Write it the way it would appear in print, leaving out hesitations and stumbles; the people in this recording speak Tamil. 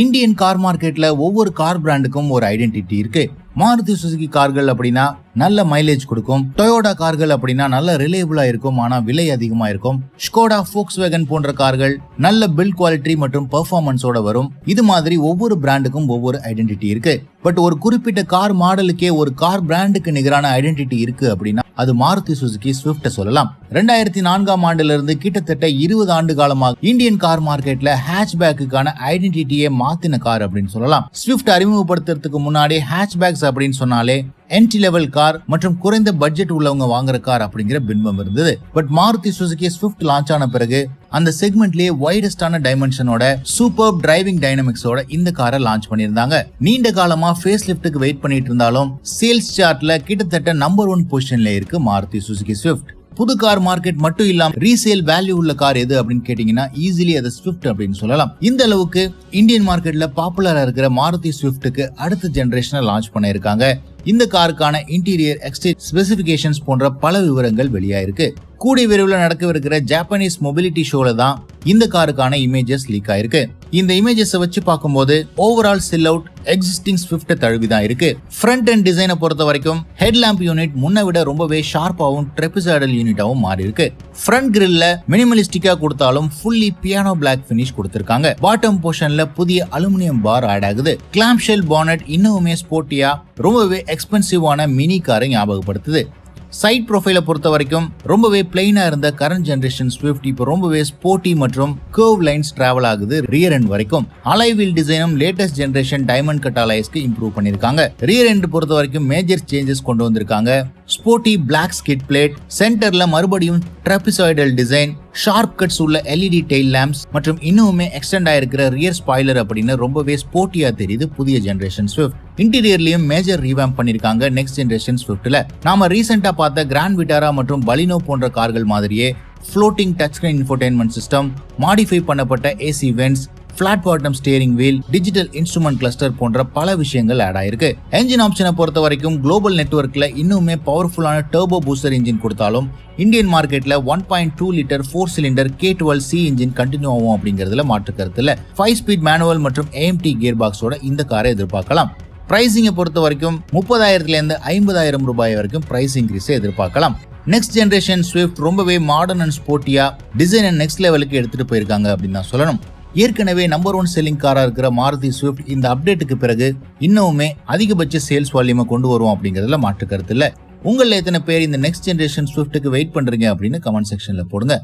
இந்தியன் கார் மார்க்கெட்ல ஒவ்வொரு கார் பிராண்டுக்கும் ஒரு ஐடென்டிட்டி இருக்கு. மாருதி சுசுகி கார்கள் அப்படின்னா நல்ல மைலேஜ் கொடுக்கும். டொயோட்டா கார்கள் அப்படின்னா நல்ல ரிலேபிளா இருக்கும், ஆனா விலை அதிகமா இருக்கும். ஸ்கோடா, ஃபோக்ஸ்வேகன் போன்ற கார்கள் நல்ல பில்ட் குவாலிட்டி மற்றும் பெர்ஃபார்மன்ஸோட வரும். இது மாதிரி ஒவ்வொரு பிராண்டுக்கும் ஒவ்வொரு ஐடென்டிட்டி இருக்கு. பட் ஒரு குறிப்பிட்ட கார் மாடலுக்கே ஒரு கார் பிராண்டுக்கு நிகரான ஐடென்டிட்டி இருக்கு அப்படின்னா அது மாருதி சுசுகி ஸ்விஃப்ட் சொல்லலாம். 2004ஆம் ஆண்டுல இருந்து கிட்டத்தட்ட 20 ஆண்டு காலமாக இந்தியன் கார் மார்க்கெட்ல ஹேட்ச்பேக்குக்கான ஐடென்டிட்டியை மாத்தின கார் அப்படின்னு சொல்லலாம். ஸ்விஃப்ட் அறிமுகப்படுத்துறதுக்கு முன்னாடி ஹேட்ச்பேக்ஸ் அப்படின்னு சொன்னாலே என்ட்ரி லெவல் கார் மற்றும் குறைந்த பட்ஜெட் உள்ளவங்க வாங்குற கார் அப்படிங்கிற பின்பம் இருந்தது. But Maruti Suzuki Swift launch ஆன பிறகு அந்த செக்மெண்ட்லயே வைடஸ்டான டைமென்ஷனோட சூப்பர் டிரைவிங் டைனமிக்ஸோட இந்த காரை லான்ச் பண்ணிருந்தாங்க. நீண்ட காலமா ஃபேஸ் லிஃப்ட்டுக்கு வெயிட் பண்ணிட்டு இருந்தாலும் சேல்ஸ் சார்ட்ல கிட்டத்தட்ட நம்பர் 1 பொசிஷன்ல இருக்கு மாருதி சுசுகி ஸ்விஃப்ட். புது கார் மார்க்கெட் மட்டும் இல்லாம ரீசேல் வேல்யூ உள்ள கார் எது அப்படின்னு கேட்டீங்கன்னா ஈஸிலி அது ஸ்விஃப்ட் அப்படின்னு சொல்லலாம். இந்த அளவுக்கு இந்தியன் மார்க்கெட்ல பாப்புலரா இருக்கிற மாருதி ஸ்விஃப்ட்டுக்கு அடுத்த ஜெனரேஷனை லான்ச் பண்ணிருக்காங்க. இந்த காருக்கான இன்டீரியர், எக்ஸ்டீரியர் ஸ்பெசிபிகேஷன்ஸ் போன்ற பல விவரங்கள் வெளியாயிருக்கு. கூடிய விரைவில் நடக்கவிருக்கிற ஜப்பானீஸ் மொபிலிட்டி ஷோல தான் இந்த காருக்கான இமேஜஸ் லீக் ஆயிருக்கு. இந்த இமேஜஸ் வச்சு பார்க்கும்போது overall silhouette existing Swift தழுவிதான் இருக்கு. ஃப்ரண்ட் அண்ட் டிசைனை பொறுத்த வரைக்கும் ஹெட்லாம்ப் யூனிட் முன்ன விட ரொம்பவே ஷார்ப்பாவும் ட்ரெபிசாய்டல் யூனிட்டாவும் மாறி இருக்கு. ஃப்ரண்ட் கிரில்ல மினிமலிஸ்டிக்கா கொடுத்தாலும் ஃபுல்லி பியானோ பிளாக் பினிஷ் கொடுத்திருக்காங்க. பாட்டம் போர்ஷன்ல புதிய அலுமினியம் பார் ஆட் ஆகுது. கிளாம்ப் ஷெல் பானட் இன்னுமே ஸ்போர்ட்டியா ரொம்பவே எக்ஸ்பென்சிவான மினி காரை ஞாபகப்படுத்துது. சைட் ப்ரொஃபைலை பொறுத்த வரைக்கும் ரொம்பவே பிளைனா இருந்த கரண்ட் ஜெனரேஷன் ஸ்விஃப்ட் இப்போ ரொம்பவே ஸ்போர்ட்டி மற்றும் கர்வ் லைன்ஸ் டிராவல் ஆகுது ரியர் எண்ட் வரைக்கும். அலாய் வீல் டிசைனும் லேட்டஸ்ட் ஜெனரேஷன் டைமண்ட் கட் அலாய்ஸ்க்கு இம்ப்ரூவ் பண்ணிருக்காங்க. ரியர் எண்ட் பொறுத்த வரைக்கும் மேஜர் சேஞ்சஸ் கொண்டு வந்திருக்காங்க. ஸ்போர்ட்டி பிளாக் ஸ்கிட் பிளேட், சென்டர்ல மறுபடியும் ட்ரெபிசாய்டல் டிசைன், ஷார்ப் கட்ஸ் உள்ள எல்இடி டெயில் லேம்ப்ஸ் மற்றும் இன்னுமே எக்ஸ்டெண்ட் ஆயிருக்கிற ரியர் ஸ்பாய்லர் அப்படின்னு ரொம்பவே ஸ்போர்ட்டியா தெரியுது புதிய ஜெனரேஷன் ஸ்விஃப்ட். இன்டீரியர்லயும் மேஜர் ரீவாம்ப் பண்ணிருக்காங்க நெக்ஸ்ட் ஜெனரேஷன் ஸ்விஃப்ட்ல. நாம ரீசெண்டா பார்த்த கிராண்ட் விட்டாரா மற்றும் பலினோ போன்ற கார்கள் மாதிரியே floating touch screen infotainment system, modify பண்ணப்பட்ட AC vents, flat bottom steering wheel, digital instrument cluster போன்ற பல விஷயங்கள் ஆட் ஆயிருக்கு. என்ஜின் ஆப்ஷனை பொறுத்த வரைக்கும் குளோபல் நெட்வொர்க்ல இன்னுமே பவர்ஃபுல்லான டர்போ பூஸ்டர் இன்ஜின் கொடுத்தாலும் இந்தியன் மார்க்கெட்ல 1.2 litre 4 cylinder K12C engine continue ஆகும் அப்படிங்கிறதுல மாற்று கருத்து இல்ல. 5 ஸ்பீட் மேனுவல் மற்றும் AMT கியர் பாக்ஸோட இந்த காரை எதிர்பார்க்கலாம். பிரைசிங்கை பொறுத்த வரைக்கும் 30,000 இருந்து 50,000 ரூபாய் வரைக்கும் பிரைஸ் இன்க்ரீஸை எதிர்பார்க்கலாம். நெக்ஸ்ட் ஜெனரேஷன் ஸ்விஃப்ட் ரொம்பவே மாடர்ன் அண்ட் ஸ்போர்ட்டியா டிசைனை நெக்ஸ்ட் லெவலுக்கு எடுத்துட்டு போயிருக்காங்க அப்படின்னு தான் சொல்லணும். ஏற்கனவே நம்பர் 1 செல்லிங் காரா இருக்கிற மாருதி ஸ்விஃப்ட் இந்த அப்டேட்டுக்கு பிறகு இன்னுமே அதிகபட்ச சேல்ஸ் வால்யூமை கொண்டு வரும் அப்படிங்கறதுல மாற்று கருத்து இல்ல. உங்கள எத்தனை பேர் இந்த நெக்ஸ்ட் ஜெனரேஷன் ஸ்விஃப்ட்டுக்கு வெயிட் பண்றீங்க அப்படின்னு கமெண்ட் செக்ஷன்ல போடுங்க.